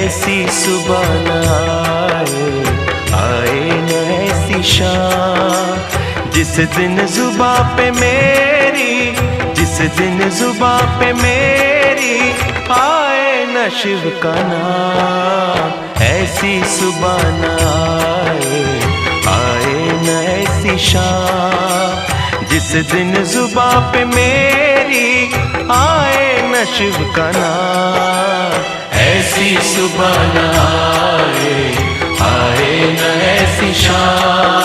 ऐसी सुबह न आए न ऐसी शाम, जिस दिन जुबां पे मेरी, जिस दिन जुबां पे मेरी आए न शिव का नाम। ऐसी सुबह न आए न ऐसी शाम, जिस दिन जुबां पे मेरी आए न शिव का नाम। ऐसी सुबह न आए न ऐसी शाम,